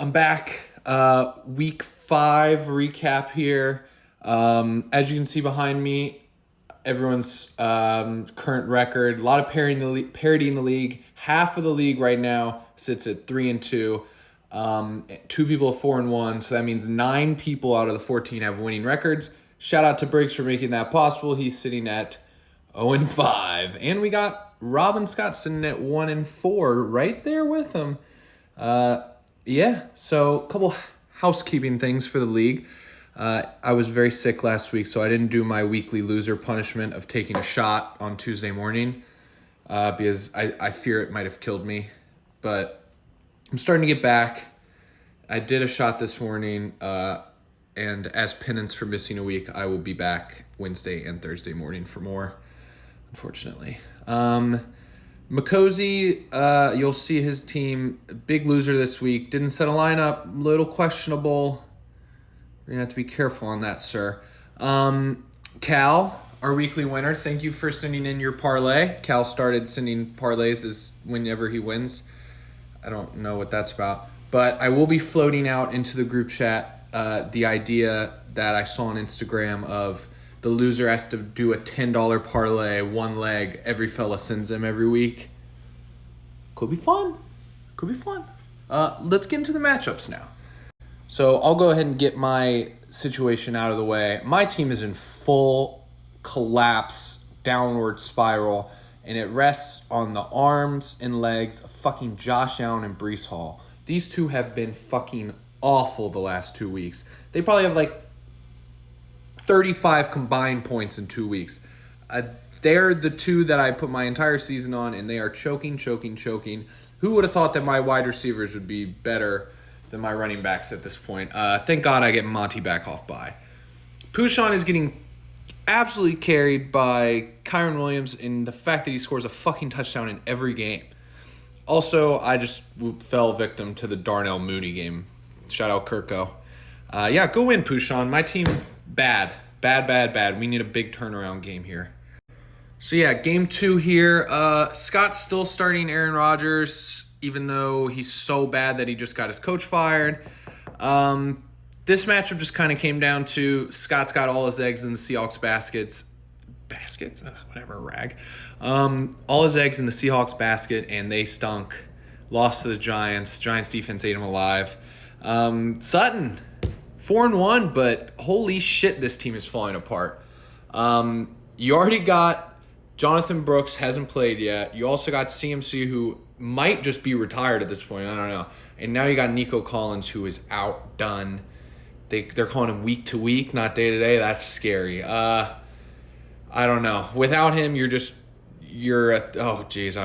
I'm back. Week 5 recap here. As you can see behind me, everyone's current record. A lot of parity in the league. Half of the league right now sits at 3-2. 2 people are 4-1. So that means 9 people out of the 14 have winning records. Shout out to Briggs for making that possible. He's sitting at 0-5. And we got Robin Scott sitting at 1-4 right there with him. So a couple housekeeping things for the league. I was very sick last week, so I didn't do my weekly loser punishment of taking a shot on Tuesday morning because I fear it might have killed me. But I'm starting to get back. I did a shot this morning, and as penance for missing a week, I will be back Wednesday and Thursday morning for more, unfortunately. McCosey, you'll see his team, big loser this week. Didn't set a lineup, little questionable. We're going to have to be careful on that, sir. Khal, our weekly winner, thank you for sending in your parlay. Khal started sending parlays as whenever he wins. I don't know what that's about. But I will be floating out into the group chat the idea that I saw on Instagram of the loser has to do a $10 parlay, one leg, every fella sends him every week. Could be fun. Let's get into the matchups now. So I'll go ahead and get my situation out of the way. My team is in full collapse, downward spiral, and it rests on the arms and legs of fucking Josh Allen and Breece Hall. These two have been fucking awful the last 2 weeks. They probably have like 35 combined points in 2 weeks. They're the two that I put my entire season on, and they are choking. Who would have thought that my wide receivers would be better than my running backs at this point? Thank God I get Monty back off bye. Pushan is getting absolutely carried by Kyron Williams in the fact that he scores a fucking touchdown in every game. Also, I just fell victim to the Darnell Mooney game. Shout out Kirko. Go win, Pushan. My team, bad. We need a big turnaround game here. So game 2 here. Scott's still starting Aaron Rodgers, even though he's so bad that he just got his coach fired. This matchup just kind of came down to Scott's got all his eggs in the Seahawks baskets. Rag. All his eggs in the Seahawks basket, and they stunk. Lost to the Giants. Giants defense ate him alive. Sutton, 4-1, but holy shit, this team is falling apart. You already got Jonathan Brooks, hasn't played yet. You also got CMC, who might just be retired at this point. I don't know. And now you got Nico Collins, who is outdone. They're calling him week to week, not day to day. That's scary. I don't know. Without him, I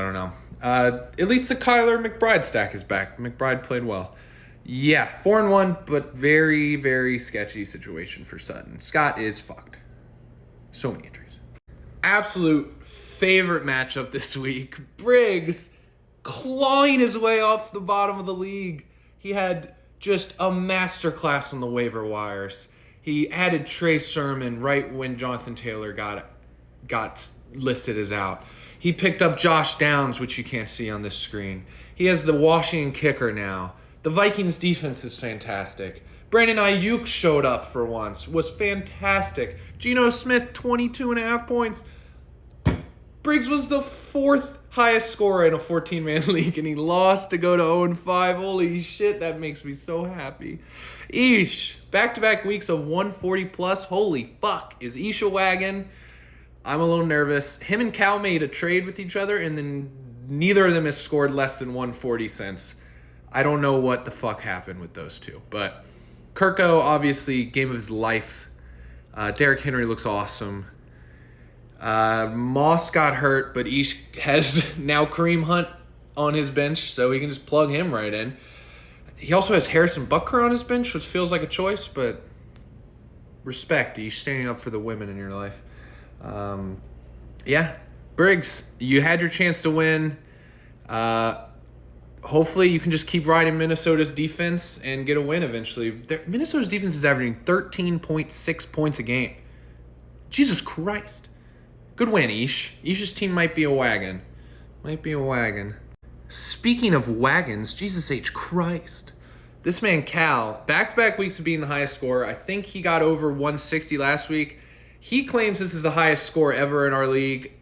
don't know. At least the Kyler McBride stack is back. McBride played well. 4-1, but very, very sketchy situation for Sutton. Scott is fucked. So many injuries. Absolute favorite matchup this week. Briggs clawing his way off the bottom of the league. He had just a masterclass on the waiver wires. He added Trey Sermon right when Jonathan Taylor got listed as out. He picked up Josh Downs, which you can't see on this screen. He has the Washington kicker now. The Vikings defense is fantastic. Brandon Ayuk showed up for once. Was fantastic. Geno Smith, 22.5 points. Briggs was the 4th highest scorer in a 14-man league, and he lost to go to 0-5. Holy shit, that makes me so happy. Ish, back-to-back weeks of 140+. Holy fuck, is Ish a wagon? I'm a little nervous. Him and Cal made a trade with each other, and then neither of them has scored less than 140 since. I don't know what the fuck happened with those two. But Kirko, obviously, game of his life. Derrick Henry looks awesome. Moss got hurt, but Ish has now Kareem Hunt on his bench, so he can just plug him right in. He also has Harrison Butker on his bench, which feels like a choice, but respect, Ish, standing up for the women in your life. Briggs, you had your chance to win. Hopefully you can just keep riding Minnesota's defense and get a win eventually. Minnesota's defense is averaging 13.6 points a game. Jesus Christ. Good win, Ish. Ish's team might be a wagon. Speaking of wagons, Jesus H. Christ. This man, Khal, back-to-back weeks of being the highest scorer. I think he got over 160 last week. He claims this is the highest score ever in our league.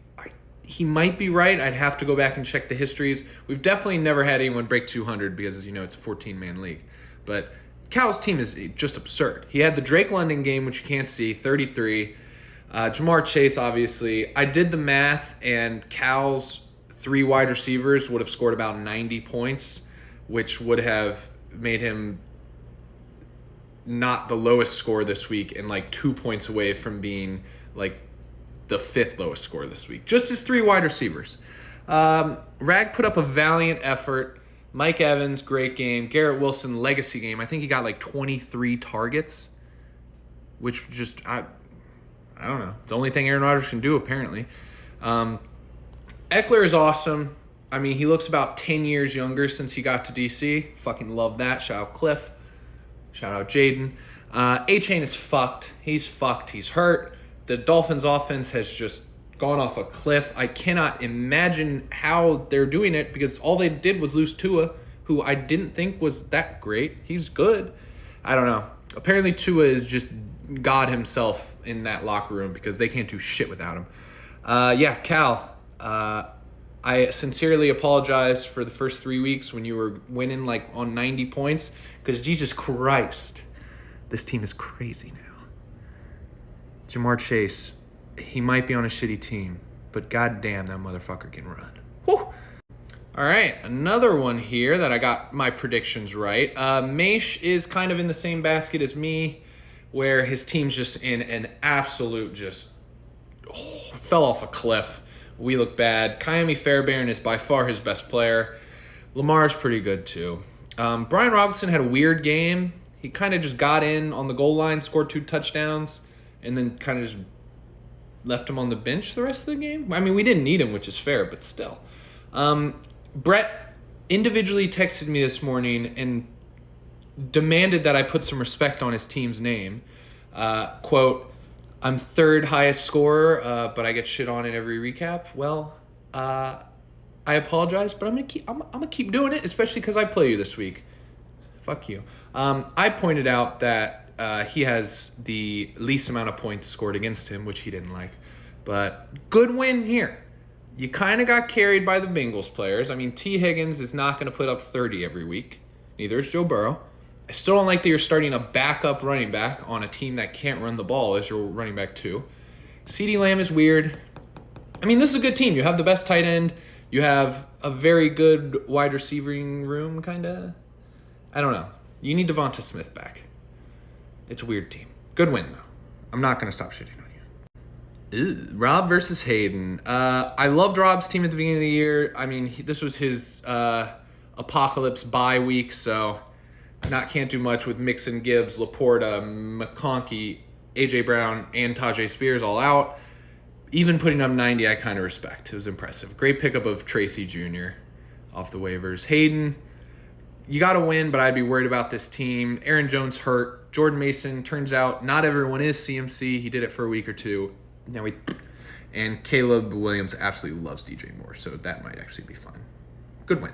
He might be right. I'd have to go back and check the histories. We've definitely never had anyone break 200 because, as you know, it's a 14-man league. But Khal's team is just absurd. He had the Drake London game, which you can't see, 33. Jamar Chase, obviously. I did the math, and Khal's 3 wide receivers would have scored about 90 points, which would have made him not the lowest score this week and like 2 points away from being like the 5th lowest score this week. Just his 3 wide receivers. Rag put up a valiant effort. Mike Evans, great game. Garrett Wilson, legacy game. I think he got like 23 targets, which just, I don't know. It's the only thing Aaron Rodgers can do, apparently. Eckler is awesome. I mean, he looks about 10 years younger since he got to DC. Fucking love that. Shout out Cliff. Shout out Jaden. A-Chain is fucked. He's fucked. He's hurt. The Dolphins' offense has just gone off a cliff. I cannot imagine how they're doing it because all they did was lose Tua, who I didn't think was that great. He's good. I don't know. Apparently Tua is just God himself in that locker room because they can't do shit without him. Khal. I sincerely apologize for the first 3 weeks when you were winning like on 90 points because Jesus Christ, this team is crazy now. Jamar Chase, he might be on a shitty team, but goddamn, that motherfucker can run. Whew. All right, another one here that I got my predictions right. Maish is kind of in the same basket as me, where his team's just in an absolute fell off a cliff. We look bad. Kyami Fairbairn is by far his best player. Lamar's pretty good too. Brian Robinson had a weird game. He kind of just got in on the goal line, scored 2 touchdowns, and then kind of just left him on the bench the rest of the game. I mean, we didn't need him, which is fair, but still. Brett individually texted me this morning and demanded that I put some respect on his team's name. Quote, I'm 3rd highest scorer, but I get shit on in every recap. Well, I apologize, but I'm gonna keep doing it, especially because I play you this week. Fuck you. I pointed out that he has the least amount of points scored against him, which he didn't like. But good win here. You kind of got carried by the Bengals players. I mean, T. Higgins is not going to put up 30 every week. Neither is Joe Burrow. I still don't like that you're starting a backup running back on a team that can't run the ball as your running back too. CeeDee Lamb is weird. I mean, this is a good team. You have the best tight end. You have a very good wide receiving room, kind of. I don't know. You need Devonta Smith back. It's a weird team. Good win, though. I'm not going to stop shitting on you. Ew. Rob versus Hayden. I loved Rob's team at the beginning of the year. I mean, this was his apocalypse bye week, so can't do much with Mixon, Gibbs, Laporta, McConkey, A.J. Brown, and Tajay Spears all out. Even putting up 90, I kind of respect. It was impressive. Great pickup of Tracy Jr. off the waivers. Hayden, you got to win, but I'd be worried about this team. Aaron Jones hurt. Jordan Mason, turns out not everyone is CMC. He did it for a week or two. And Caleb Williams absolutely loves DJ Moore, so that might actually be fun. Good win.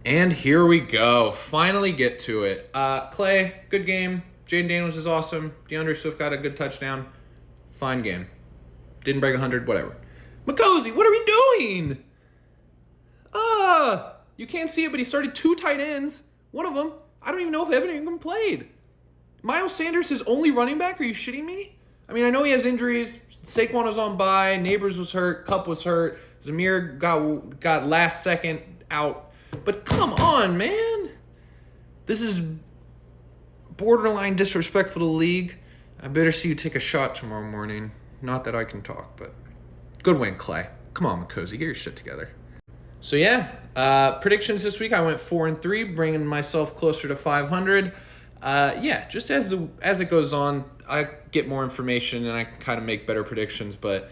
And here we go. Finally get to it. Clay, good game. Jaden Daniels is awesome. DeAndre Swift got a good touchdown. Fine game. Didn't break 100, whatever. McCosey, what are we doing? You can't see it, but he started 2 tight ends. One of them, I don't even know if Evan Ingram played. Miles Sanders, his only running back? Are you shitting me? I mean, I know he has injuries. Saquon was on bye. Neighbors was hurt. Kupp was hurt. Zamir got last second out. But come on, man. This is borderline disrespectful to the league. I better see you take a shot tomorrow morning. Not that I can talk, but good win, Clay. Come on, McCosey, get your shit together. So yeah, predictions this week. I went 4-3, bringing myself closer to 500. Just as it goes on, I get more information and I can kind of make better predictions. But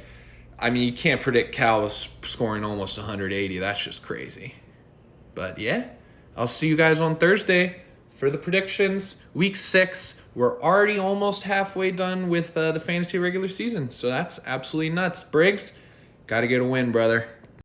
I mean, you can't predict Cal scoring almost 180. That's just crazy. But yeah, I'll see you guys on Thursday for the predictions. Week 6, we're already almost halfway done with the fantasy regular season. So that's absolutely nuts. Briggs, got to get a win, brother.